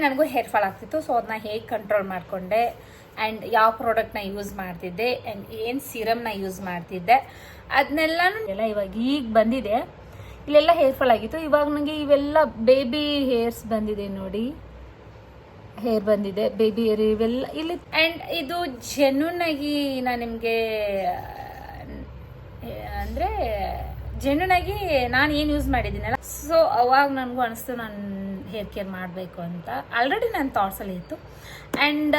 ನನಗೂ hair fall ಆಗ್ತಿತ್ತು. So ಅದನ್ನ ಹೇಗೆ ಕಂಟ್ರೋಲ್ ಮಾಡಿಕೊಂಡೆ ಆ್ಯಂಡ್ ಯಾವ ಪ್ರಾಡಕ್ಟ್ನ ಯೂಸ್ ಮಾಡ್ತಿದ್ದೆ ಆ್ಯಂಡ್ ಏನು ಸಿರಮ್ನ ಯೂಸ್ ಮಾಡ್ತಿದ್ದೆ ಅದನ್ನೆಲ್ಲನೂ ಇವಾಗ ಈಗ ಬಂದಿದೆ. ಇಲ್ಲೆಲ್ಲ ಹೇರ್ ಫಾಲ್ ಆಗಿತ್ತು. ಇವಾಗ ನನಗೆ ಇವೆಲ್ಲ ಬೇಬಿ ಹೇರ್ಸ್ ಬಂದಿದೆ ನೋಡಿ, ಹೇರ್ ಬಂದಿದೆ ಬೇಬಿ ಹೇರ್ ಇವೆಲ್ಲ ಇಲ್ಲಿ. ಆ್ಯಂಡ್ ಇದು ಜೆನ್ಯೂನ್ ಆಗಿ ನಾನು ನಿಮಗೆ ಅಂದರೆ ಜೆನ್ಯೂನ್ ಆಗಿ ನಾನು ಏನು ಯೂಸ್ ಮಾಡಿದ್ದೀನಲ್ಲ, ಸೊ ಅವಾಗ ನನಗೂ ಅನಿಸ್ತು ನಾನು ಹೇರ್ ಕೇರ್ ಮಾಡಬೇಕು ಅಂತ. ಆಲ್ರೆಡಿ ನನ್ನ ಥಾಟ್ಸಲ್ಲಿ ಇತ್ತು. ಆ್ಯಂಡ್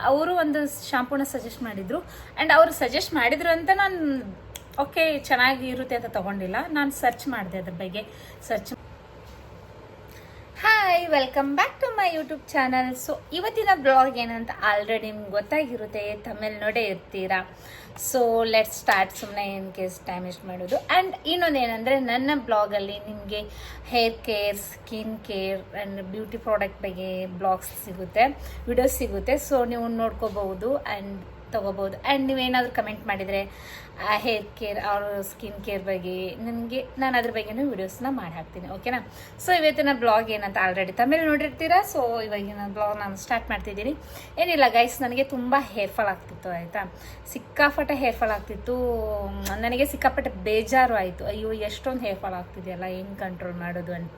ಅವರು ಒಂದು ಶಾಂಪೂನ ಸಜೆಸ್ಟ್ ಮಾಡಿದರು. ಆ್ಯಂಡ್ ಅವರು ಸಜೆಸ್ಟ್ ಮಾಡಿದ್ರು ಅಂತ ನಾನು ಓಕೆ ಚೆನ್ನಾಗಿರುತ್ತೆ ಅಂತ ತೊಗೊಂಡಿಲ್ಲ. ನಾನು ಸರ್ಚ್ ಮಾಡಿದೆ ಅದ್ರ ಬಗ್ಗೆ. Hi, welcome back to my YouTube channel. So ಇವತ್ತಿನ ಬ್ಲಾಗ್ ಏನಂತ ಆಲ್ರೆಡಿ ನಿಮ್ಗೆ ಗೊತ್ತಾಗಿರುತ್ತೆ, ತಮಿಳ್ ನೋಡೇ ಇರ್ತೀರಾ. ಸೊ ಲೆಟ್ ಸ್ಟಾರ್ಟ್, ಸುಮ್ಮನೆ ಇನ್ ಕೇಸ್ ಟೈಮ್ ವೇಸ್ಟ್ ಮಾಡೋದು. ಆ್ಯಂಡ್ ಇನ್ನೊಂದು ಏನಂದರೆ, ನನ್ನ ಬ್ಲಾಗಲ್ಲಿ ನಿಮಗೆ hair care, skin care and beauty product ಬಗ್ಗೆ ಬ್ಲಾಗ್ಸ್ ಸಿಗುತ್ತೆ, ವಿಡಿಯೋಸ್ ಸಿಗುತ್ತೆ. ಸೊ ನೀವು ನೋಡ್ಕೋಬಹುದು ಆ್ಯಂಡ್ ತೊಗೋಬೋದು. ಆ್ಯಂಡ್ ನೀವೇನಾದರೂ ಕಮೆಂಟ್ ಮಾಡಿದರೆ ಹೇರ್ ಕೇರ್ ಅವ್ರ ಸ್ಕಿನ್ ಕೇರ್ ಬಗ್ಗೆ ನಾನು ಅದ್ರ ಬಗ್ಗೆನೂ ವೀಡಿಯೋಸ್ನ ಮಾಡಿ ಹಾಕ್ತೀನಿ, ಓಕೆನಾ. ಸೊ ಇವತ್ತಿನ ಬ್ಲಾಗ್ ಏನಂತ ಆಲ್ರೆಡಿ ತಮಿಳ್ ನೋಡಿರ್ತೀರಾ. ಸೊ ಇವಾಗಿನ ಬ್ಲಾಗ್ ನಾನು ಸ್ಟಾರ್ಟ್ ಮಾಡ್ತಿದ್ದೀನಿ. ಏನಿಲ್ಲ ಗೈಸ್, ನನಗೆ ತುಂಬ ಹೇರ್ ಫಾಲ್ ಆಗ್ತಿತ್ತು, ಆಯಿತಾ. ಸಿಕ್ಕಾಪಟ್ಟೆ ಹೇರ್ ಫಾಲ್ ಆಗ್ತಿತ್ತು. ನನಗೆ ಸಿಕ್ಕಾಪಟ್ಟೆ ಬೇಜಾರು ಆಯಿತು. ಅಯ್ಯೋ ಎಷ್ಟೊಂದು ಹೇರ್ ಫಾಲ್ ಆಗ್ತಿದೆಯಲ್ಲ, ಹೆಂಗೆ ಕಂಟ್ರೋಲ್ ಮಾಡೋದು ಅಂತ.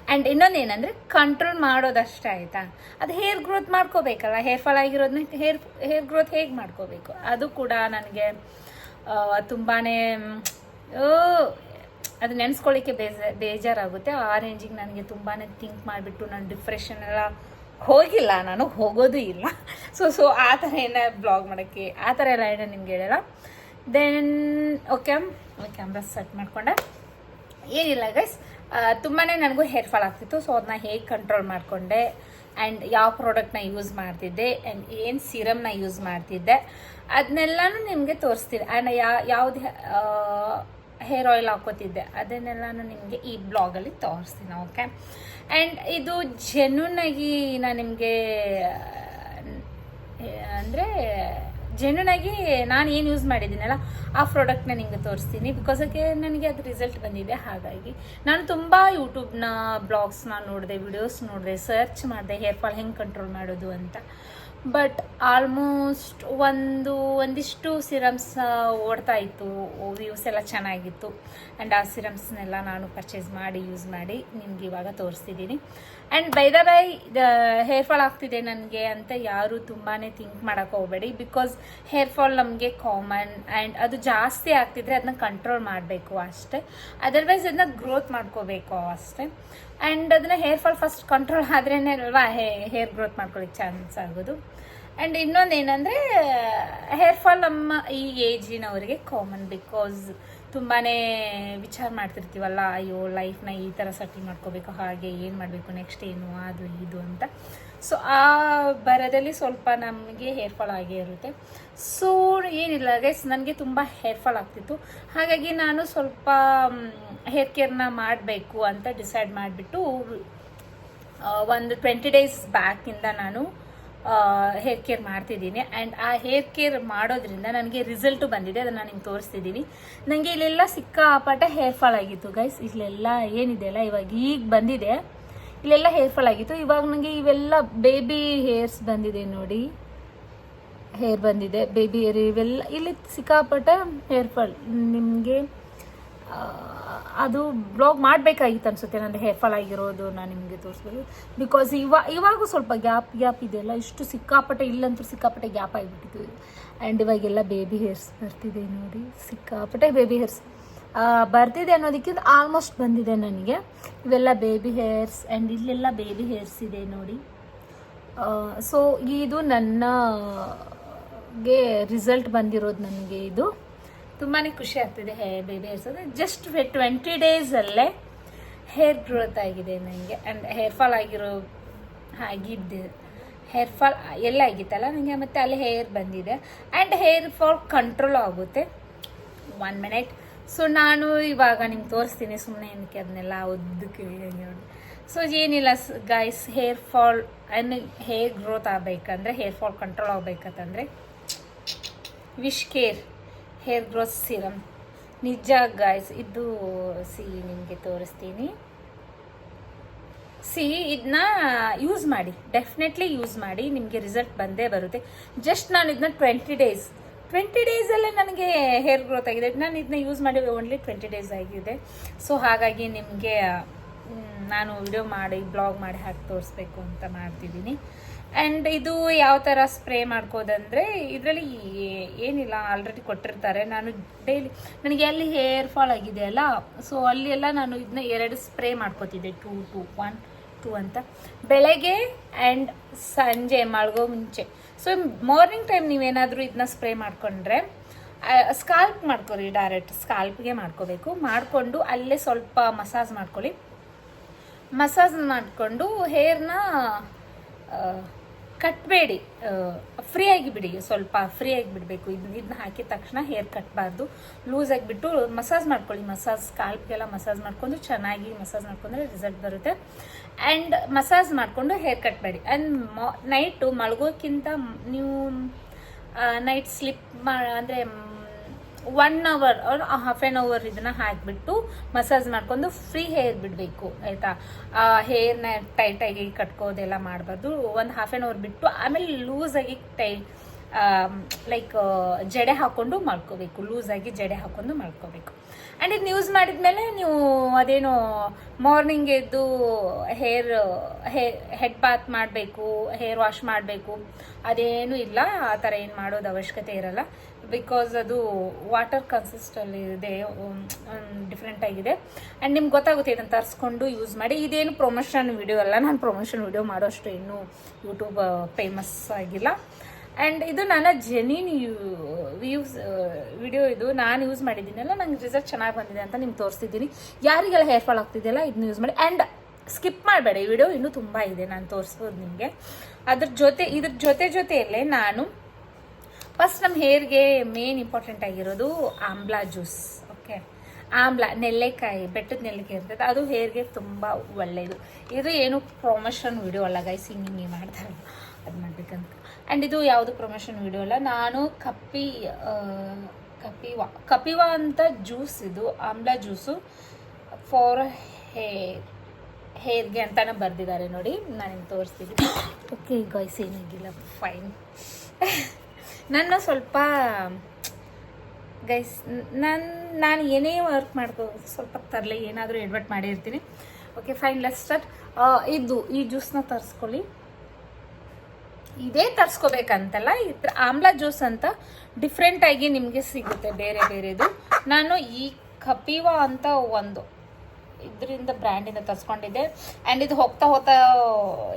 ಆ್ಯಂಡ್ ಇನ್ನೊಂದು ಏನಂದರೆ, ಕಂಟ್ರೋಲ್ ಮಾಡೋದಷ್ಟೇ, ಆಯಿತಾ. ಅದು ಹೇರ್ ಗ್ರೋತ್ ಮಾಡ್ಕೋಬೇಕಲ್ಲ. ಹೇರ್ ಫಾಲ್ ಆಗಿರೋದನ್ನ ಹೇರ್ ಗ್ರೋತ್ ಹೇಗೆ ಮಾಡ್ಕೋಬೇಕು, ಅದು ಕೂಡ ನನಗೆ ತುಂಬಾ ಅದು ನೆನೆಸ್ಕೊಳ್ಳಿಕ್ಕೆ ಬೇಜಾರಾಗುತ್ತೆ. ಆ ರೇಂಜಿಗೆ ನನಗೆ ತುಂಬಾ ಥಿಂಕ್ ಮಾಡಿಬಿಟ್ಟು ನಾನು ಡಿಪ್ರೆಷನ್ ಎಲ್ಲ ಹೋಗಿಲ್ಲ, ನಾನು ಹೋಗೋದು ಇಲ್ಲ. ಸೊ ಆ ಥರ ಏನೋ ಬ್ಲಾಗ್ ಮಾಡೋಕ್ಕೆ ಆ ಥರ ಎಲ್ಲ ಏನೋ ನಿಮ್ಗೆ ಹೇಳಲ್ಲ. ದೆನ್ ಓಕೆ ಕ್ಯಾಮ್ರಾ ಸೆಟ್ ಮಾಡಿಕೊಂಡೆ. ಏನಿಲ್ಲ ಗೈಸ್, ತುಂಬಾ ನನಗೂ ಹೇರ್ ಫಾಲ್ ಆಗ್ತಿತ್ತು. ಸೊ ಅದನ್ನ ಹೇಗೆ ಕಂಟ್ರೋಲ್ ಮಾಡಿಕೊಂಡೆ ಆ್ಯಂಡ್ ಯಾವ ಪ್ರಾಡಕ್ಟ್ನ ಯೂಸ್ ಮಾಡ್ತಿದ್ದೆ ಆ್ಯಂಡ್ ಏನು ಸಿರಮ್ನ ಯೂಸ್ ಮಾಡ್ತಿದ್ದೆ ಅದನ್ನೆಲ್ಲನೂ ನಿಮಗೆ ತೋರಿಸ್ತೀನಿ. ಆ್ಯಂಡ್ ಯಾವ್ದು ಹೇರ್ ಆಯಿಲ್ ಹಾಕೋತಿದ್ದೆ ಅದನ್ನೆಲ್ಲನೂ ನಿಮಗೆ ಈ ಬ್ಲಾಗಲ್ಲಿ ತೋರಿಸ್ತೀನಿ, ಓಕೆ. ಆ್ಯಂಡ್ ಇದು ಜೆನ್ಯೂನ್ ಆಗಿ ನಾನು ನಿಮಗೆ ಅಂದರೆ ಜೆನ್ಯೂನ್ ಆಗಿ ನಾನು ಏನು ಯೂಸ್ ಮಾಡಿದ್ದೀನಲ್ಲ ಆ ಪ್ರಾಡಕ್ಟ್ನ ನಿಮಗೆ ತೋರಿಸ್ತೀನಿ. ಬಿಕಾಸ್ ನನಗೆ ಅದು ರಿಸಲ್ಟ್ ಬಂದಿದೆ. ಹಾಗಾಗಿ ನಾನು ತುಂಬ ಯೂಟ್ಯೂಬ್ನ ಬ್ಲಾಗ್ಸ್ನ ನೋಡಿದೆ, ವಿಡಿಯೋಸ್ ನೋಡಿದೆ, ಸರ್ಚ್ ಮಾಡಿದೆ ಹೇರ್ ಫಾಲ್ ಹೆಂಗೆ ಕಂಟ್ರೋಲ್ ಮಾಡೋದು ಅಂತ. ಬಟ್ ಆಲ್ಮೋಸ್ಟ್ ಒಂದಿಷ್ಟು ಸಿರಮ್ಸ್ ಓಡ್ತಾ ಇತ್ತು, ವ್ಯೂಸ್ ಎಲ್ಲ ಚೆನ್ನಾಗಿತ್ತು. ಆ್ಯಂಡ್ ಆ ಸಿರಮ್ಸ್ನೆಲ್ಲ ನಾನು ಪರ್ಚೇಸ್ ಮಾಡಿ ಯೂಸ್ ಮಾಡಿ ನಿಮ್ಗೆ ಇವಾಗ ತೋರಿಸ್ತಿದ್ದೀನಿ. ಆ್ಯಂಡ್ ಬೈ ಹೇರ್ ಫಾಲ್ ಆಗ್ತಿದೆ ನನಗೆ ಅಂತ ಯಾರು ತುಂಬಾ ಥಿಂಕ್ ಮಾಡೋಕೆ ಹೋಗಬೇಡಿ. ಬಿಕಾಸ್ ಹೇರ್ ಫಾಲ್ ನಮಗೆ ಕಾಮನ್. ಆ್ಯಂಡ್ ಅದು ಜಾಸ್ತಿ ಆಗ್ತಿದ್ರೆ ಅದನ್ನ ಕಂಟ್ರೋಲ್ ಮಾಡಬೇಕು ಅಷ್ಟೇ. ಅದರ್ವೈಸ್ ಅದನ್ನ ಗ್ರೋತ್ ಮಾಡ್ಕೋಬೇಕು ಅಷ್ಟೇ. ಆ್ಯಂಡ್ ಅದನ್ನ ಹೇರ್ ಫಾಲ್ ಫಸ್ಟ್ ಕಂಟ್ರೋಲ್ ಆದ್ರೇನೆ ಅಲ್ವಾ ಹೇರ್ ಗ್ರೋತ್ ಮಾಡ್ಕೊಳ್ಳಿಕ್ಕೆ ಚಾನ್ಸ್ ಆಗೋದು. ಆ್ಯಂಡ್ ಇನ್ನೊಂದು ಏನಂದರೆ, ಹೇರ್ ಫಾಲ್ ನಮ್ಮ ಈ ಏಜಿನವರಿಗೆ ಕಾಮನ್. ಬಿಕಾಸ್ ತುಂಬಾ ವಿಚಾರ ಮಾಡ್ತಿರ್ತೀವಲ್ಲ, ಅಯ್ಯೋ ಲೈಫ್ನ ಈ ಥರ ಸೆಟಲ್ ಮಾಡ್ಕೋಬೇಕು, ಹಾಗೆ ಏನು ಮಾಡಬೇಕು, ನೆಕ್ಸ್ಟ್ ಏನು, ಅದು ಇದು ಅಂತ. ಸೊ ಆ ಬರದಲ್ಲಿ ಸ್ವಲ್ಪ ನಮಗೆ ಹೇರ್ ಫಾಲ್ ಆಗೇ ಇರುತ್ತೆ. ಸೊ ಏನಿಲ್ಲ ಗೈಸ್, ನನಗೆ ತುಂಬ ಹೇರ್ ಫಾಲ್ ಆಗ್ತಿತ್ತು. ಹಾಗಾಗಿ ನಾನು ಸ್ವಲ್ಪ ಹೇರ್ ಕೇರ್ನ ಮಾಡಬೇಕು ಅಂತ ಡಿಸೈಡ್ ಮಾಡಿಬಿಟ್ಟು ಒಂದು 20 days ಬ್ಯಾಕಿಂದ ನಾನು ಹೇರ್ ಕೇರ್ ಮಾಡ್ತಿದ್ದೀನಿ. ಆ್ಯಂಡ್ ಆ ಹೇರ್ ಕೇರ್ ಮಾಡೋದ್ರಿಂದ ನನಗೆ ರಿಸಲ್ಟು ಬಂದಿದೆ. ಅದನ್ನು ನಾನು ನಿಮ್ಗೆ ತೋರಿಸ್ತಿದ್ದೀನಿ. ನನಗೆ ಇಲ್ಲೆಲ್ಲ ಸಿಕ್ಕಾಪಟ್ಟೆ ಹೇರ್ ಫಾಲ್ ಆಗಿತ್ತು ಗೈಸ್. ಇಲ್ಲೆಲ್ಲ ಏನಿದೆಯಲ್ಲ ಇವಾಗ ಈಗ ಬಂದಿದೆ. ಇಲ್ಲೆಲ್ಲ ಹೇರ್ ಫಾಲ್ ಆಗಿತ್ತು. ಇವಾಗ ನನಗೆ ಇವೆಲ್ಲ ಬೇಬಿ ಹೇರ್ಸ್ ಬಂದಿದೆ ನೋಡಿ, ಹೇರ್ ಬಂದಿದೆ ಬೇಬಿ ಹೇರ್ ಇವೆಲ್ಲ. ಇಲ್ಲಿ ಸಿಕ್ಕಾಪಟ್ಟೆ ಹೇರ್ ಫಾಲ್. ನಿಮಗೆ ಅದು ಬ್ಲಾಗ್ ಮಾಡಬೇಕಾಗಿತ್ತು ಅನಿಸುತ್ತೆ, ನಂದು ಹೇರ್ ಫಾಲ್ ಆಗಿರೋದು ನಾನು ನಿಮಗೆ ತೋರಿಸ್ಬೋದು. ಬಿಕಾಸ್ ಇವಾಗೂ ಸ್ವಲ್ಪ ಗ್ಯಾಪ್ ಇದೆಯಲ್ಲ, ಇಷ್ಟು ಸಿಕ್ಕಾಪಟ್ಟೆ ಇಲ್ಲಂತೂ ಸಿಕ್ಕಾಪಟ್ಟೆ ಗ್ಯಾಪ್ ಆಗಿಬಿಟ್ಟಿತ್ತು. ಆ್ಯಂಡ್ ಇವಾಗೆಲ್ಲ ಬೇಬಿ ಹೇರ್ಸ್ ಬರ್ತಿದೆ ನೋಡಿ, ಸಿಕ್ಕಾಪಟ್ಟೆ ಬೇಬಿ ಹೇರ್ಸ್ ಬರ್ತಿದೆ ಅನ್ನೋದಕ್ಕಿಂತ ಆಲ್ಮೋಸ್ಟ್ ಬಂದಿದೆ ನನಗೆ. ಇವೆಲ್ಲ ಬೇಬಿ ಹೇರ್ಸ್ ಆ್ಯಂಡ್ ಇಲ್ಲೆಲ್ಲ ಬೇಬಿ ಹೇರ್ಸ್ ಇದೆ ನೋಡಿ. ಸೊ ಇದು ನನಗೆ ರಿಸಲ್ಟ್ ಬಂದಿರೋದು. ನನಗೆ ಇದು ತುಂಬಾ ಖುಷಿ ಆಗ್ತಿದೆ. ಬೇಬಿ ಹೇರ್ಸ್ ಅಂದರೆ ಜಸ್ಟ್ 20 days ಹೇರ್ ಗ್ರೋತ್ ಆಗಿದೆ ನನಗೆ. ಆ್ಯಂಡ್ ಹೇರ್ ಫಾಲ್ ಆಗಿದ್ದೆ ಹೇರ್ ಫಾಲ್ ಎಲ್ಲ ಆಗಿತ್ತಲ್ಲ ನನಗೆ, ಮತ್ತು ಅಲ್ಲಿ ಹೇರ್ ಬಂದಿದೆ. ಆ್ಯಂಡ್ ಹೇರ್ ಫಾಲ್ ಕಂಟ್ರೋಲ್ ಆಗುತ್ತೆ. 1 minute. ಸೊ ನಾನು ಇವಾಗ ನಿಮ್ಗೆ ತೋರಿಸ್ತೀನಿ, ಸುಮ್ಮನೆ ಏನಕ್ಕೆ ಅದನ್ನೆಲ್ಲ ಉದ್ದಕ್ಕೆ ನೋಡಿ. ಸೊ ಏನಿಲ್ಲ guys, hair fall and hair growth ಆಗಬೇಕಂದ್ರೆ, ಹೇರ್ ಫಾಲ್ ಕಂಟ್ರೋಲ್ ಆಗಬೇಕಂತಂದರೆ WishCare hair growth serum ನಿಜ ಗೈಸ್. ಇದು ನಿಮಗೆ ತೋರಿಸ್ತೀನಿ. ಇದನ್ನ ಯೂಸ್ ಮಾಡಿ, ಡೆಫಿನೆಟ್ಲಿ ಯೂಸ್ ಮಾಡಿ, ನಿಮಗೆ ರಿಸಲ್ಟ್ ಬಂದೇ ಬರುತ್ತೆ. ಜಸ್ಟ್ ನಾನು ಇದನ್ನ 20 ಡೇಸಲ್ಲೇ ನನಗೆ ಹೇರ್ ಗ್ರೋತ್ ಆಗಿದೆ. ನಾನು ಇದನ್ನ ಯೂಸ್ ಮಾಡಿ ಓನ್ಲಿ 20 ಡೇಸ್ ಆಗಿದೆ. ಸೊ ಹಾಗಾಗಿ ನಿಮಗೆ ನಾನು ವಿಡಿಯೋ ಮಾಡಿ ಬ್ಲಾಗ್ ಮಾಡಿ ಹಾಕಿ ತೋರಿಸ್ಬೇಕು ಅಂತ ಮಾಡ್ತಿದ್ದೀನಿ. ಆ್ಯಂಡ್ ಇದು ಯಾವ ಥರ ಸ್ಪ್ರೇ ಮಾಡ್ಕೋದಂದರೆ, ಇದರಲ್ಲಿ ಏನಿಲ್ಲ, ಆಲ್ರೆಡಿ ಕೊಟ್ಟಿರ್ತಾರೆ. ನಾನು ಡೈಲಿ ನನಗೆ ಅಲ್ಲಿ ಹೇರ್ ಫಾಲ್ ಆಗಿದೆ ಅಲ್ಲ, ಸೊ ಅಲ್ಲಿ ಎಲ್ಲ ನಾನು ಇದನ್ನ 2 ಸ್ಪ್ರೇ ಮಾಡ್ಕೋತಿದ್ದೆ, 2 ಅಂತ, ಬೆಳಗ್ಗೆ ಆ್ಯಂಡ್ ಸಂಜೆ ಮಲ್ಗೋ ಮುಂಚೆ. ಸೊ ಮಾರ್ನಿಂಗ್ ಟೈಮ್ ನೀವೇನಾದರೂ ಇದನ್ನ ಸ್ಪ್ರೇ ಮಾಡಿಕೊಂಡ್ರೆ ಸ್ಕಾಲ್ಪ್ ಮಾಡ್ಕೊರಿ, ಡೈರೆಕ್ಟ್ ಸ್ಕಾಲ್ಪ್ಗೆ ಮಾಡ್ಕೋಬೇಕು. ಮಾಡಿಕೊಂಡು ಅಲ್ಲೇ ಸ್ವಲ್ಪ ಮಸಾಜ್ ಮಾಡ್ಕೊಳ್ಳಿ. ಮಸಾಜ್ ಮಾಡಿಕೊಂಡು ಹೇರ್ನ ಕಟ್ಬೇಡಿ, ಫ್ರೀಯಾಗಿ ಬಿಡಿ, ಸ್ವಲ್ಪ ಫ್ರೀಯಾಗಿ ಬಿಡಬೇಕು. ಇದನ್ನ ಹಾಕಿದ ತಕ್ಷಣ ಹೇರ್ ಕಟ್ಬಾರ್ದು, ಲೂಸಾಗಿ ಬಿಟ್ಟು ಮಸಾಜ್ ಮಾಡ್ಕೊಳ್ಳಿ. ಸ್ಕಾಲ್ಪ್ಗೆಲ್ಲ ಮಸಾಜ್ ಮಾಡ್ಕೊಂಡು ಚೆನ್ನಾಗಿ ಮಸಾಜ್ ಮಾಡ್ಕೊಂಡ್ರೆ ರಿಸಲ್ಟ್ ಬರುತ್ತೆ. ಆ್ಯಂಡ್ ಮಸಾಜ್ ಮಾಡಿಕೊಂಡು ಹೇರ್ ಕಟ್ಬೇಡಿ. ಆ್ಯಂಡ್ ನೈಟು ಮಲಗೋಕ್ಕಿಂತ ನೀವು ನೈಟ್ ಸ್ಲಿಪ್ ಅಂದರೆ 1 hour or half an hour ಇದನ್ನ ಹಾಕಿಬಿಟ್ಟು ಮಸಾಜ್ ಮಾಡ್ಕೊಂಡು ಫ್ರೀ ಹೇರ್ ಬಿಡಬೇಕು, ಆಯಿತಾ? ಹೇರ್ನ ಟೈಟಾಗಿ ಕಟ್ಕೋದೆಲ್ಲ ಮಾಡಬಾರ್ದು. ಒಂದು ಹಾಫ್ ಆನ್ ಅವರ್ ಬಿಟ್ಟು ಆಮೇಲೆ ಲೂಸಾಗಿ ಲೈಕ್ ಜಡೆ ಹಾಕ್ಕೊಂಡು ಮಾಡ್ಕೋಬೇಕು, ಲೂಸಾಗಿ ಜಡೆ ಹಾಕ್ಕೊಂಡು ಮಾಡ್ಕೋಬೇಕು. ಆ್ಯಂಡ್ ಇದನ್ನ ಯೂಸ್ ಮಾಡಿದ್ಮೇಲೆ ನೀವು ಅದೇನೋ ಮಾರ್ನಿಂಗ್ ಎದ್ದು ಹೆಡ್ ಬಾತ್ ಮಾಡಬೇಕು, ಹೇರ್ ವಾಶ್ ಮಾಡಬೇಕು, ಅದೇನೂ ಇಲ್ಲ. ಆ ಥರ ಏನು ಮಾಡೋದು ಅವಶ್ಯಕತೆ ಇರಲ್ಲ. ಬಿಕಾಸ್ ಅದು ವಾಟರ್ ಕನ್ಸಿಸ್ಟಲ್ಲಿ ಇದೆ, ಡಿಫ್ರೆಂಟ್ ಆಗಿದೆ. ಆ್ಯಂಡ್ ನಿಮ್ಗೆ ಗೊತ್ತಾಗುತ್ತೆ, ಇದನ್ನು ತರಿಸ್ಕೊಂಡು ಯೂಸ್ ಮಾಡಿ. ಇದೇನು ಪ್ರಮೋಷನ್ ವಿಡಿಯೋ ಅಲ್ಲ, ನಾನು ಪ್ರಮೋಷನ್ ವಿಡಿಯೋ ಮಾಡೋಷ್ಟು ಇನ್ನೂ ಯೂಟ್ಯೂಬ್ ಫೇಮಸ್ ಆಗಿಲ್ಲ. ಆ್ಯಂಡ್ ಇದು ನನ್ನ ಜೆನ್ಯೂನ್ ವಿಡಿಯೋ, ಇದು ನಾನು ಯೂಸ್ ಮಾಡಿದ್ದೀನಲ್ಲ, ನಂಗೆ ರಿಸಲ್ಟ್ ಚೆನ್ನಾಗಿ ಬಂದಿದೆ ಅಂತ ನಿಮ್ಗೆ ತೋರಿಸ್ತಿದ್ದೀನಿ. ಯಾರಿಗೆಲ್ಲ ಹೇರ್ ಫಾಲ್ ಆಗ್ತಿದೆಯಲ್ಲ ಇದನ್ನ ಯೂಸ್ ಮಾಡಿ. ಆ್ಯಂಡ್ ಸ್ಕಿಪ್ ಮಾಡಬೇಡ, ಈ ವಿಡಿಯೋ ಇನ್ನೂ ತುಂಬ ಇದೆ, ನಾನು ತೋರಿಸ್ಬೋದು ನಿಮಗೆ. ಇದ್ರ ಜೊತೆಯಲ್ಲೇ ನಾನು ಫಸ್ಟ್ ನಮ್ಮ ಹೇರ್ಗೆ ಮೇನ್ ಇಂಪಾರ್ಟೆಂಟ್ ಆಗಿರೋದು ಆಮ್ಲಾ ಜ್ಯೂಸ್. ಓಕೆ, ಆಮ್ಲ, ನೆಲ್ಲೆಕಾಯಿ, ಬೆಟ್ಟದ ನೆಲ್ಲಿಕಾಯಿ ಇರ್ತದೆ, ಅದು ಹೇರ್ಗೆ ತುಂಬ ಒಳ್ಳೆಯದು. ಇದು ಏನು ಪ್ರಮೋಷನ್ ವಿಡಿಯೋ ಅಲ್ಲ ಗೈಸ್, ಹಿಂಗೆ ಮಾಡ್ತಾರಲ್ಲ ಅದು ಮಾಡಬೇಕಂತ. ಆ್ಯಂಡ್ ಇದು ಯಾವುದು ಪ್ರಮೋಷನ್ ವಿಡಿಯೋ ಅಲ್ಲ, ನಾನು ಕಪಿವಾ ಅಂತ ಜ್ಯೂಸ್, ಇದು ಆಮ್ಲಾ ಜ್ಯೂಸು ಫಾರ್ ಹೇರ್ಗೆ ಅಂತಾನೆ ಬರೆದಿದ್ದಾರೆ ನೋಡಿ, ನಾನು ನಿಮ್ಗೆ ತೋರಿಸ್ತೀನಿ. ಓಕೆ ಗೈಸ್, ಏನಾಗಿಲ್ಲ, ಫೈನ್. ನನ್ನ ಸ್ವಲ್ಪ ಗೈಸ್ ನಾನು ಏನೇ ವರ್ಕ್ ಮಾಡ್ಕೋ ಸ್ವಲ್ಪ ತರಲೆ ಏನಾದರೂ ಎಡ್ವರ್ಟ್ ಮಾಡಿರ್ತೀನಿ. Okay fine, let's start. ಈ ಜ್ಯೂಸ್ನ ತರಿಸ್ಕೊಳ್ಳಿ. ಇದೇ ತರಿಸ್ಕೋಬೇಕಂತಲ್ಲ, ಆಮ್ಲಾ ಜ್ಯೂಸ್ ಅಂತ ಡಿಫ್ರೆಂಟಾಗಿ ನಿಮಗೆ ಸಿಗುತ್ತೆ ಬೇರೆ ಬೇರೆದು. ನಾನು ಈ ಕಪಿವಾ ಅಂತ ಒಂದು ಇದರಿಂದ ಬ್ರ್ಯಾಂಡಿಂದ ತರಿಸ್ಕೊಂಡಿದ್ದೆ. ಆ್ಯಂಡ್ ಇದು ಹೋಗ್ತಾ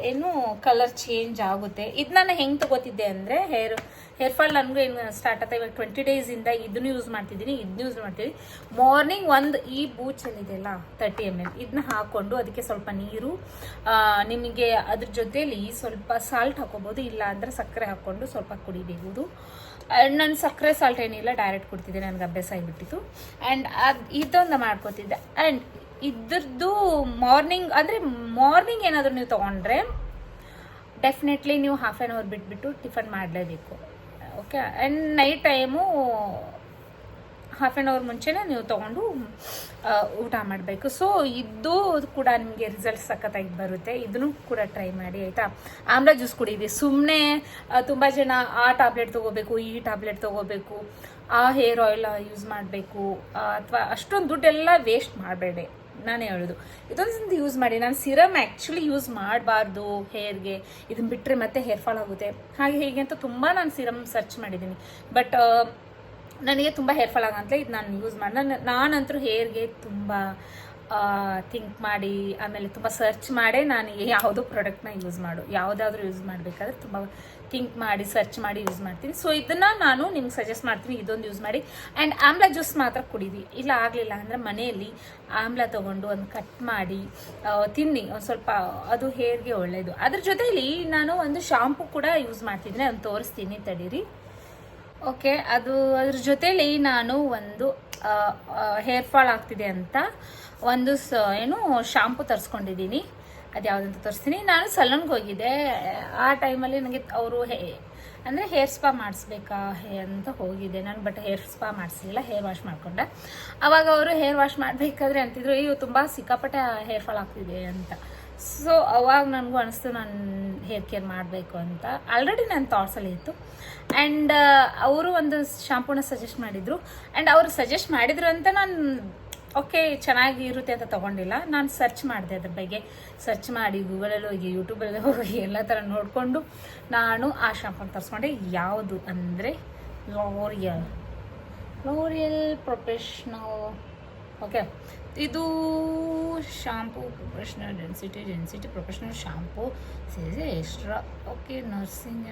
ಏನು ಕಲರ್ ಚೇಂಜ್ ಆಗುತ್ತೆ. ಇದು ನಾನು ಹೆಂಗೆ ತಗೋತಿದ್ದೆ ಅಂದರೆ, ಹೇರ್ ಫಾಲ್ ನನಗೂ ಏನು ಸ್ಟಾರ್ಟ್ ಆಯ್ತಾ ಇವಾಗ 20 ಡೇಸಿಂದ ಇದನ್ನು ಯೂಸ್ ಮಾಡ್ತಿದ್ದೀನಿ. ಮಾರ್ನಿಂಗ್ ಈ ಬೂಚ್ ಏನಿದೆಯಲ್ಲ 30 ml ಇದನ್ನ ಹಾಕ್ಕೊಂಡು ಅದಕ್ಕೆ ಸ್ವಲ್ಪ ನೀರು, ನಿಮಗೆ ಅದ್ರ ಜೊತೆಲಿ ಸ್ವಲ್ಪ ಸಾಲ್ಟ್ ಹಾಕೋಬೋದು, ಇಲ್ಲ ಅಂದರೆ ಸಕ್ಕರೆ ಹಾಕ್ಕೊಂಡು ಸ್ವಲ್ಪ ಕುಡಿಬಹುದು. ನಾನು ಸಕ್ಕರೆ ಸಾಲ್ಟ್ ಏನಿಲ್ಲ, ಡೈರೆಕ್ಟ್ ಕುಡ್ತಿದ್ದೆ, ನನಗೆ ಅಭ್ಯಾಸ ಆಗಿಬಿಟ್ಟಿತ್ತು. ಆ್ಯಂಡ್ ಇದೊಂದು ಮಾಡ್ಕೋತಿದ್ದೆ. ಆ್ಯಂಡ್ ಇದ್ರದ್ದು ಮಾರ್ನಿಂಗ್ ಏನಾದರೂ ನೀವು ತೊಗೊಂಡ್ರೆ ಡೆಫಿನೆಟ್ಲಿ ನೀವು ಹಾಫ್ ಆನ್ ಅವರ್ ಬಿಟ್ಬಿಟ್ಟು ಟಿಫನ್ ಮಾಡಲೇಬೇಕು. Okay, and night time half an hour ಮುಂಚೆನೇ ನೀವು ತೊಗೊಂಡು ಊಟ ಮಾಡಬೇಕು. ಸೊ ಇದು ಕೂಡ ನಿಮಗೆ ರಿಸಲ್ಟ್ ಸಖತ್ತಾಗಿ ಬರುತ್ತೆ. ಇದನ್ನು ಕೂಡ ಟ್ರೈ ಮಾಡಿ, ಆಯಿತಾ? ಆಮ್ಲಾ ಜ್ಯೂಸ್ ಕುಡೀರಿ. ಸುಮ್ಮನೆ ತುಂಬ ಜನ ಆ ಟ್ಯಾಬ್ಲೆಟ್ ತೊಗೋಬೇಕು, ಈ ಟ್ಯಾಬ್ಲೆಟ್ ತೊಗೋಬೇಕು, ಆ ಹೇರ್ ಆಯಿಲ್ ಯೂಸ್ ಮಾಡಬೇಕು, ಅಥವಾ ಅಷ್ಟೊಂದು ದುಡ್ಡೆಲ್ಲ ವೇಸ್ಟ್ ಮಾಡಬೇಡಿ. ನಾನೇ ಹೇಳೋದು, ಇದೊಂದು ಯೂಸ್ ಮಾಡಿ. ನಾನು ಸಿರಮ್ ಆ್ಯಕ್ಚುಲಿ ಯೂಸ್ ಮಾಡಬಾರ್ದು ಹೇರ್ಗೆ, ಇದನ್ನು ಬಿಟ್ಟರೆ ಮತ್ತೆ ಹೇರ್ ಫಾಲ್ ಆಗುತ್ತೆ ಹಾಗೆ ಹೇಗೆ ಅಂತ ತುಂಬ ನಾನು ಸಿರಮ್ ಸರ್ಚ್ ಮಾಡಿದ್ದೀನಿ. ಬಟ್ ನನಗೆ ತುಂಬ ಹೇರ್ ಫಾಲ್ ಆಗಂತಲೇ ಇದು ನಾನು ಯೂಸ್ ಮಾಡಿ. ನಾನಂತರೂ ಹೇರ್ಗೆ ತುಂಬ ಥಿಂಕ್ ಮಾಡಿ, ಆಮೇಲೆ ತುಂಬ ಸರ್ಚ್ ಮಾಡೇ ನಾನು ಯಾವುದೋ ಪ್ರಾಡಕ್ಟ್ನ ಯಾವುದಾದ್ರೂ ಯೂಸ್ ಮಾಡಬೇಕಾದ್ರೆ ತುಂಬ ಥಿಂಕ್ ಮಾಡಿ ಸರ್ಚ್ ಮಾಡಿ ಯೂಸ್ ಮಾಡ್ತೀನಿ. ಸೊ ಇದನ್ನು ನಾನು ನಿಮ್ಗೆ ಸಜೆಸ್ಟ್ ಮಾಡ್ತೀನಿ, ಇದೊಂದು ಯೂಸ್ ಮಾಡಿ. ಆ್ಯಂಡ್ ಆಮ್ಲಾ ಜ್ಯೂಸ್ ಮಾತ್ರ ಕುಡೀರಿ. ಇಲ್ಲ ಆಗಲಿಲ್ಲ ಅಂದರೆ ಮನೆಯಲ್ಲಿ ಆಮ್ಲಾ ತೊಗೊಂಡು ಒಂದು ಕಟ್ ಮಾಡಿ ತಿನ್ನಿ, ಒಂದು ಸ್ವಲ್ಪ, ಅದು ಹೇರ್ಗೆ ಒಳ್ಳೆಯದು. ಅದ್ರ ಜೊತೆಲಿ ನಾನು ಒಂದು ಶಾಂಪು ಕೂಡ ಯೂಸ್ ಮಾಡ್ತಿದ್ದೀನಿ, ಅದನ್ನು ತೋರಿಸ್ತೀನಿ, ತಡೀರಿ. ಓಕೆ, ಅದ್ರ ಜೊತೆಲಿ ನಾನು ಒಂದು ಹೇರ್ ಫಾಲ್ ಆಗ್ತಿದೆ ಅಂತ ಒಂದು ಶಾಂಪು ತರಿಸ್ಕೊಂಡಿದ್ದೀನಿ. ಅದು ಯಾವುದಂತ ತೋರಿಸ್ತೀನಿ. ನಾನು ಸಲೂನ್ಗೆ ಹೋಗಿದ್ದೆ, ಆ ಟೈಮಲ್ಲಿ ನನಗೆ ಅವರು ಅಂದರೆ ಹೇರ್ ಸ್ಪಾ ಮಾಡಿಸ್ಬೇಕಾ ಅಂತ ಹೋಗಿದ್ದೆ ನಾನು. ಬಟ್ ಹೇರ್ ಸ್ಪಾ ಮಾಡಿಸಲಿಲ್ಲ, ಹೇರ್ ವಾಶ್ ಮಾಡಿಕೊಂಡೆ. ಆವಾಗ ಅವರು ಹೇರ್ ವಾಶ್ ಮಾಡಬೇಕಾದ್ರೆ ಅಂತಿದ್ರು, ಅಯ್ಯೋ ತುಂಬ ಸಿಕ್ಕಾಪಟ್ಟೆ ಹೇರ್ ಫಾಲ್ ಆಗ್ತಿದೆ ಅಂತ. ಸೊ ಅವಾಗ ನನಗೂ ಅನಿಸ್ತು ನಾನು ಹೇರ್ ಕೇರ್ ಮಾಡಬೇಕು ಅಂತ. ಆಲ್ರೆಡಿ ನನ್ನ ಥಾಟ್ಸಲ್ಲಿ ಇತ್ತು. ಆ್ಯಂಡ್ ಅವರು ಒಂದು ಶಾಂಪೂನ ಸಜೆಸ್ಟ್ ಮಾಡಿದರು. ಆ್ಯಂಡ್ ಅವರು ಸಜೆಸ್ಟ್ ಮಾಡಿದ್ರು ಅಂತ ನಾನು ಓಕೆ ಚೆನ್ನಾಗಿ ಇರುತ್ತೆ ಅಂತ ತೊಗೊಂಡಿಲ್ಲ. ನಾನು ಸರ್ಚ್ ಮಾಡಿದೆ ಅದ್ರ ಬಗ್ಗೆ. ಸರ್ಚ್ ಮಾಡಿ ಗೂಗಲಲ್ಲಿ ಹೋಗಿ ಯೂಟ್ಯೂಬಲ್ಲಿ ಹೋಗಿ ಎಲ್ಲ ಥರ ನೋಡಿಕೊಂಡು ನಾನು ಆ ಶಾಂಪೂನ ತರಿಸ್ಕೊಂಡೆ. ಯಾವುದು ಅಂದರೆ ಲೋರಿಯಲ್ ಪ್ರೊಫೆಷ್ನಲ್. ಓಕೆ, ಇದು shampoo professional density professional shampoo extra. Okay, nursing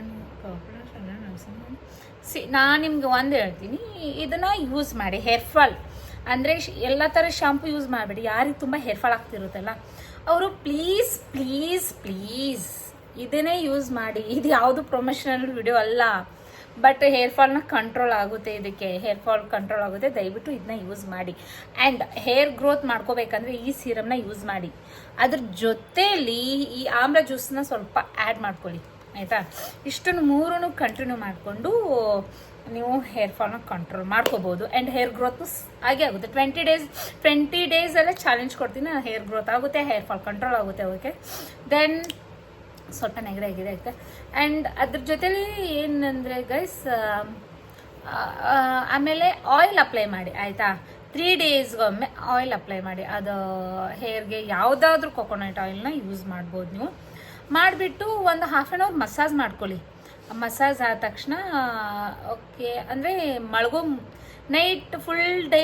ನಾನು ನಿಮ್ಗೆ ಒಂದು ಹೇಳ್ತೀನಿ, ಇದನ್ನು ಯೂಸ್ ಮಾಡಿ. ಹೇರ್ ಫಾಲ್ ಅಂದರೆ ಎಲ್ಲ ಥರ ಶಾಂಪೂ ಯೂಸ್ ಮಾಡಬೇಡಿ. ಯಾರಿಗೆ ತುಂಬ ಹೇರ್ ಫಾಲ್ ಆಗ್ತಿರುತ್ತಲ್ಲ ಅವರು ಪ್ಲೀಸ್ ಪ್ಲೀಸ್ ಪ್ಲೀಸ್ ಇದನ್ನೇ ಯೂಸ್ ಮಾಡಿ. ಇದು ಯಾವುದು ಪ್ರೊಮೋಷನಲ್ ವಿಡಿಯೋ ಅಲ್ಲ, ಬಟ್ ಹೇರ್ ಫಾಲ್ನ ಕಂಟ್ರೋಲ್ ಆಗುತ್ತೆ. ಇದಕ್ಕೆ ಹೇರ್ ಫಾಲ್ ಕಂಟ್ರೋಲ್ ಆಗುತ್ತೆ. ದಯವಿಟ್ಟು ಇದನ್ನ ಯೂಸ್ ಮಾಡಿ. ಆ್ಯಂಡ್ ಹೇರ್ ಗ್ರೋತ್ ಮಾಡ್ಕೋಬೇಕಂದ್ರೆ ಈ ಸೀರಮ್ನ ಯೂಸ್ ಮಾಡಿ. ಅದ್ರ ಜೊತೆಯಲ್ಲಿ ಈ ಆಮ್ಲ ಜ್ಯೂಸನ್ನ ಸ್ವಲ್ಪ ಆ್ಯಡ್ ಮಾಡ್ಕೊಳ್ಳಿ, ಆಯಿತಾ? ಇಷ್ಟನ್ನು ಮೂರನ್ನು ಕಂಟಿನ್ಯೂ ಮಾಡಿಕೊಂಡು ನೀವು ಹೇರ್ ಫಾಲ್ನ ಕಂಟ್ರೋಲ್ ಮಾಡ್ಕೋಬೋದು. ಆ್ಯಂಡ್ ಹೇರ್ ಗ್ರೋತು ಹಾಗೆ ಆಗುತ್ತೆ. 20 ಡೇಸಲ್ಲೇ ಚಾಲೆಂಜ್ ಕೊಡ್ತೀನಿ. ಹೇರ್ ಗ್ರೋತ್ ಆಗುತ್ತೆ, ಹೇರ್ ಫಾಲ್ ಕಂಟ್ರೋಲ್ ಆಗುತ್ತೆ. ಓಕೆ, ದೆನ್ ಸ್ವಲ್ಪ ನೆಗಡಿ ಆಗಿದೆ ಆಯ್ತಾ. ಆ್ಯಂಡ್ ಅದ್ರ ಜೊತೆಲಿ ಏನಂದರೆ ಗೈಸ್, ಆಮೇಲೆ ಆಯಿಲ್ ಅಪ್ಲೈ ಮಾಡಿ ಆಯಿತಾ. 3 ಡೇಸ್ಗೊಮ್ಮೆ ಆಯಿಲ್ ಅಪ್ಲೈ ಮಾಡಿ. ಅದು ಹೇರ್ಗೆ ಯಾವುದಾದ್ರೂ ಕೊಕೊನಟ್ ಆಯಿಲ್ನ ಯೂಸ್ ಮಾಡ್ಬೋದು ನೀವು. ಮಾಡಿಬಿಟ್ಟು ಒಂದು ಹಾಫ್ ಆನ್ ಅವರ್ ಮಸಾಜ್ ಮಾಡ್ಕೊಳ್ಳಿ. ಮಸಾಜ್ ಆದ ತಕ್ಷಣ ಓಕೆ ಅಂದರೆ ಮಳಗೋ ನೈಟ್ ಫುಲ್ ಡೇ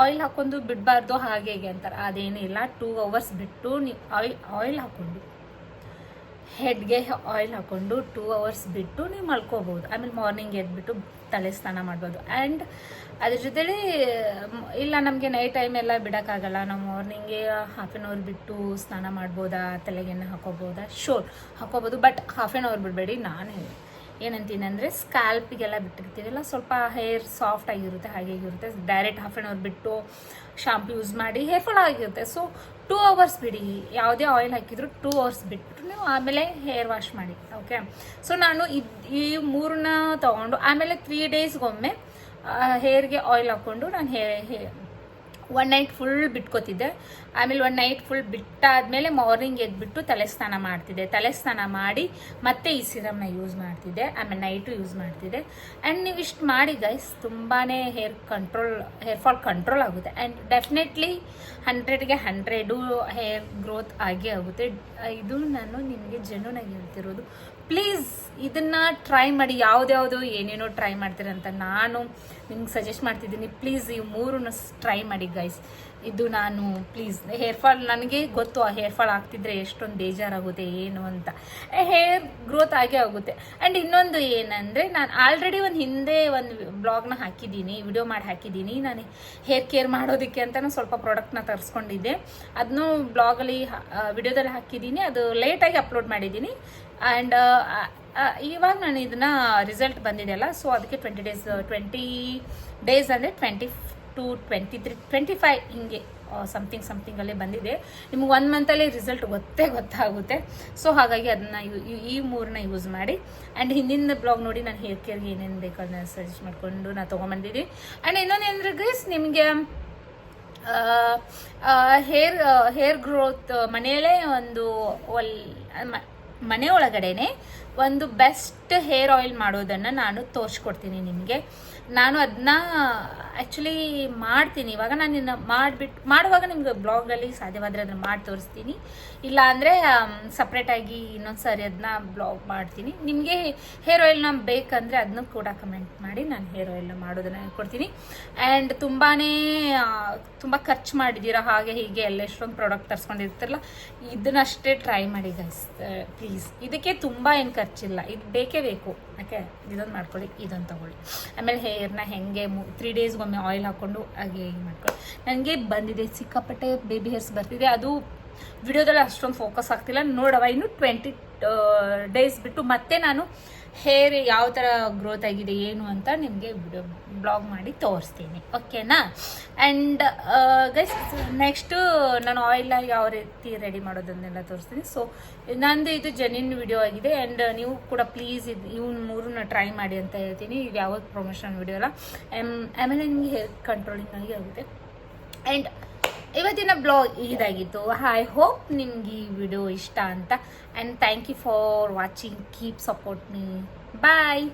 ಆಯಿಲ್ ಹಾಕ್ಕೊಂಡು ಬಿಡಬಾರ್ದು ಹಾಗೆ ಹೀಗೆ ಅಂತಾರೆ. ಅದೇನೂ ಇಲ್ಲ. 2 ಅವರ್ಸ್ ಬಿಟ್ಟು ನೀವು ಆಯಿಲ್ ಹಾಕ್ಕೊಂಡು ಹೆಡ್ಗೆ ಆಯಿಲ್ ಹಾಕ್ಕೊಂಡು 2 ಅವರ್ಸ್ ಬಿಟ್ಟು ನೀವು ಮಲ್ಕೋಬೋದು. ಆಮೇಲೆ ಮಾರ್ನಿಂಗ್ ಎದ್ಬಿಟ್ಟು ತಲೆ ಸ್ನಾನ ಮಾಡ್ಬೋದು. ಆ್ಯಂಡ್ ಅದ್ರ ಜೊತೆಲಿ ಇಲ್ಲ ನಮಗೆ ನೈಟ್ ಟೈಮ್ ಎಲ್ಲ ಬಿಡೋಕ್ಕಾಗಲ್ಲ, ನಾವು ಮಾರ್ನಿಂಗೆ ಹಾಫ್ ಆನ್ ಅವರ್ ಬಿಟ್ಟು ಸ್ನಾನ ಮಾಡ್ಬೋದಾ, ತಲೆಗೆಣ್ಣೆ ಹಾಕೋಬೋದಾ? ಶೋರ್ ಹಾಕೋಬೋದು, ಬಟ್ ಹಾಫ್ ಆನ್ ಅವರ್ ಬಿಡಬೇಡಿ. ನಾನು ಏನಂತೀನಿ ಅಂದರೆ ಸ್ಕ್ಯಾಲ್ಪಿಗೆಲ್ಲ ಬಿಟ್ಟಿರ್ತೀವಲ್ಲ, ಸ್ವಲ್ಪ ಹೇರ್ ಸಾಫ್ಟ್ ಆಗಿರುತ್ತೆ, ಹಾಗೆ ಆಗಿರುತ್ತೆ. ಡೈರೆಕ್ಟ್ ಹಾಫ್ ಆನ್ ಅವರ್ ಬಿಟ್ಟು ಶಾಂಪು ಯೂಸ್ ಮಾಡಿ ಹೇರ್ ಫಾಲ್ ಆಗಿರುತ್ತೆ. ಸೊ 2 ಅವರ್ಸ್ ಬಿಡಿ. ಯಾವುದೇ ಆಯಿಲ್ ಹಾಕಿದ್ರು 2 ಅವರ್ಸ್ ಬಿಟ್ಟು ನೀವು ಆಮೇಲೆ ಹೇರ್ ವಾಶ್ ಮಾಡಿ. ಓಕೆ, ಸೊ ನಾನು ಈ ಮೂರನ್ನ ತೊಗೊಂಡು ಆಮೇಲೆ 3 ಡೇಸ್ಗೊಮ್ಮೆ ಹೇರ್ಗೆ ಆಯಿಲ್ ಹಾಕ್ಕೊಂಡು ನಾನು 1 ನೈಟ್ ಫುಲ್ ಬಿಟ್ಕೋತಿದ್ದೆ. ಆಮೇಲೆ 1 ನೈಟ್ ಫುಲ್ ಬಿಟ್ಟಾದಮೇಲೆ ಮಾರ್ನಿಂಗ್ ಎದ್ಬಿಟ್ಟು ತಲೆ ಸ್ನಾನ ಮಾಡ್ತಿದ್ದೆ. ತಲೆ ಸ್ನಾನ ಮಾಡಿ ಮತ್ತೆ ಈ ಸಿರಮ್ನ ಯೂಸ್ ಮಾಡ್ತಿದ್ದೆ. ಆಮೇಲೆ ನೈಟು ಯೂಸ್ ಮಾಡ್ತಿದ್ದೆ. ಆ್ಯಂಡ್ ನೀವು ಇಷ್ಟು ಮಾಡಿ ಗೈಸ್, ತುಂಬಾ ಹೇರ್ ಫಾಲ್ ಕಂಟ್ರೋಲ್ ಆಗುತ್ತೆ. ಆ್ಯಂಡ್ ಡೆಫಿನೆಟ್ಲಿ 100ಗೆ 100 ಹೇರ್ ಗ್ರೋತ್ ಆಗೇ ಆಗುತ್ತೆ. ಇದು ನಾನು ನಿಮಗೆ ಜೆನ್ಯೂನಾಗಿ ಹೇಳ್ತಿರೋದು. ಪ್ಲೀಸ್ ಇದನ್ನು ಟ್ರೈ ಮಾಡಿ. ಯಾವುದ್ಯಾವುದೋ ಏನೇನೋ ಟ್ರೈ ಮಾಡ್ತೀರಂತ ನಾನು ನಿಮ್ಗೆ ಸಜೆಸ್ಟ್ ಮಾಡ್ತಿದ್ದೀನಿ. ಪ್ಲೀಸ್ ಈ ಮೂರನ್ನು ಟ್ರೈ ಮಾಡಿ ಗೈಸ್. ಇದು ನಾನು ಪ್ಲೀಸ್ ಹೇರ್ ಫಾಲ್ ನನಗೆ ಗೊತ್ತು, ಆ ಹೇರ್ ಫಾಲ್ ಆಗ್ತಿದ್ರೆ ಎಷ್ಟೊಂದು ಬೇಜಾರಾಗುತ್ತೆ ಏನು ಅಂತ. ಹೇರ್ ಗ್ರೋತ್ ಆಗೇ ಆಗುತ್ತೆ. ಆ್ಯಂಡ್ ಇನ್ನೊಂದು ಏನಂದರೆ, ನಾನು ಆಲ್ರೆಡಿ ಹಿಂದೆ ಒಂದು ಬ್ಲಾಗ್ನ ಹಾಕಿದ್ದೀನಿ, ವಿಡಿಯೋ ಮಾಡಿ ಹಾಕಿದ್ದೀನಿ. ನಾನು ಹೇರ್ ಕೇರ್ ಮಾಡೋದಕ್ಕೆ ಅಂತಲೂ ಸ್ವಲ್ಪ ಪ್ರಾಡಕ್ಟ್ನ ತರಿಸ್ಕೊಂಡಿದ್ದೆ. ಅದನ್ನೂ ಬ್ಲಾಗಲ್ಲಿ ವಿಡಿಯೋದಲ್ಲಿ ಹಾಕಿದ್ದೀನಿ. ಅದು ಲೇಟಾಗಿ ಅಪ್ಲೋಡ್ ಮಾಡಿದ್ದೀನಿ. ಆ್ಯಂಡ್ ಇವಾಗ ನಾನು ಇದನ್ನ ರಿಸಲ್ಟ್ ಬಂದಿದೆಯಲ್ಲ, ಸೊ ಅದಕ್ಕೆ 20 ಡೇಸ್ ಅಂದರೆ 20 to 23, 25 ಹಿಂಗೆ ಸಮಥಿಂಗಲ್ಲೇ ಬಂದಿದೆ. ನಿಮ್ಗೆ 1 ಮಂತಲ್ಲಿ ರಿಸಲ್ಟ್ ಗೊತ್ತಾಗುತ್ತೆ. ಸೊ ಹಾಗಾಗಿ ಅದನ್ನು ಈ ಮೂರನ್ನ ಯೂಸ್ ಮಾಡಿ. ಆ್ಯಂಡ್ ಹಿಂದಿನ ಬ್ಲಾಗ್ ನೋಡಿ ನಾನು ಹೇರ್ ಕೇರ್ಗೆ ಏನೇನು ಬೇಕು ಅದನ್ನ ಸಜೆಸ್ಟ್ ಮಾಡಿಕೊಂಡು ನಾನು ತೊಗೊಂಬಂದಿದ್ದೀನಿ. ಆ್ಯಂಡ್ ಇನ್ನೊಂದೇನಂದ್ರೆ ಗೈಸ್, ನಿಮಗೆ ಹೇರ್ ಗ್ರೋತ್ ಮನೆಯಲ್ಲೇ ಮನೆ ಒಳಗಡೆನೆ ಒಂದು ಬೆಸ್ಟ್ ಹೇರ್ ಆಯಿಲ್ ಮಾಡೋದನ್ನು ನಾನು ತೋರಿಸ್ಕೊಡ್ತೀನಿ ನಿಮಗೆ. ನಾನು ಅದನ್ನ ಆ್ಯಕ್ಚುಲಿ ಮಾಡ್ತೀನಿ. ಇವಾಗ ನಾನು ಮಾಡುವಾಗ ನಿಮ್ಗೆ ಬ್ಲಾಗಲ್ಲಿ ಸಾಧ್ಯವಾದರೆ ಅದನ್ನು ಮಾಡಿ ತೋರಿಸ್ತೀನಿ. ಇಲ್ಲ ಅಂದರೆ ಸಪ್ರೇಟಾಗಿ ಇನ್ನೊಂದು ಸಾರಿ ಅದನ್ನ ಬ್ಲಾಗ್ ಮಾಡ್ತೀನಿ. ನಿಮಗೆ ಹೇರ್ ಆಯಿಲ್ನ ಬೇಕಂದರೆ ಅದನ್ನು ಕೂಡ ಕಮೆಂಟ್ ಮಾಡಿ, ನಾನು ಹೇರ್ ಆಯಿಲ್ನ ಮಾಡೋದನ್ನು ಹೇಳ್ಕೊಡ್ತೀನಿ. ಆ್ಯಂಡ್ ತುಂಬ ಖರ್ಚು ಮಾಡಿದ್ದೀರಾ ಹಾಗೆ ಹೀಗೆ ಎಲ್ಲ ಎಷ್ಟೊಂದು ಪ್ರಾಡಕ್ಟ್ ತರಿಸ್ಕೊಂಡಿರ್ತಾರಲ್ಲ, ಇದನ್ನಷ್ಟೇ ಟ್ರೈ ಮಾಡಿ ಗೈಸ್ ಪ್ಲೀಸ್. ಇದಕ್ಕೆ ತುಂಬ ಏನು ಖರ್ಚಿಲ್ಲ, ಇದು ಬೇಕೇ ಬೇಕು. ಓಕೆ, ಇದೊಂದು ಮಾಡ್ಕೊಳ್ಳಿ, ಇದೊಂದು ತೊಗೊಳ್ಳಿ. ಆಮೇಲೆ ಹೇರ್ನ ಹೆಂಗೆ 3 ಡೇಸ್ಗೊಮ್ಮೆ ಆಯಿಲ್ ಹಾಕ್ಕೊಂಡು ಹಾಗೆ ಮಾಡ್ಕೊಳ್ಳಿ. ನನಗೆ ಬಂದಿದೆ ಸಿಕ್ಕಾಪಟ್ಟೆ ಬೇಬಿ ಹೇರ್ಸ್ ಬರ್ತಿದೆ. ಅದು ವಿಡಿಯೋದಲ್ಲಿ ಅಷ್ಟೊಂದು ಫೋಕಸ್ ಆಗ್ತಿಲ್ಲ. ನೋಡವ ಇನ್ನು 20 ಡೇಸ್ ಬಿಟ್ಟು ಮತ್ತೆ ನಾನು ಹೇರ್ ಯಾವ ಥರ ಗ್ರೋತ್ ಆಗಿದೆ ಏನು ಅಂತ ನಿಮಗೆ ವಿಡಿಯೋ ಬ್ಲಾಗ್ ಮಾಡಿ ತೋರಿಸ್ತೀನಿ. ಓಕೆನಾ? ಆ್ಯಂಡ್ ಗೈಸ್, ನೆಕ್ಸ್ಟು ನಾನು ಆಯಿಲ್ನ ಯಾವ ರೀತಿ ರೆಡಿ ಮಾಡೋದನ್ನೆಲ್ಲ ತೋರಿಸ್ತೀನಿ. ಸೊ ನಂದು ಇದು ಜೆನ್ಯೂನ್ ವಿಡಿಯೋ ಆಗಿದೆ. ಆ್ಯಂಡ್ ನೀವು ಕೂಡ ಪ್ಲೀಸ್ ಇವ್ನ ಮೂರನ್ನ ಟ್ರೈ ಮಾಡಿ ಅಂತ ಹೇಳ್ತೀನಿ. ಇದು ಯಾವ್ದು ಪ್ರಮೋಷನ್ ವಿಡಿಯೋ ಅಲ್ಲ. ಆಮೇಲೆ ನಿಮಗೆ ಹೇರ್ ಕಂಟ್ರೋಲಿಂಗ್ ಆಗಿ ಆಗುತ್ತೆ. ಆ್ಯಂಡ್ ಇವತ್ತಿನ ಬ್ಲಾಗ್ ಇದಾಗಿತ್ತು. ಐ ಹೋಪ್ ನಿಮ್ಗೆ ಈ ವಿಡಿಯೋ ಇಷ್ಟ ಅಂತ. And thank you for watching. Keep support me. Bye.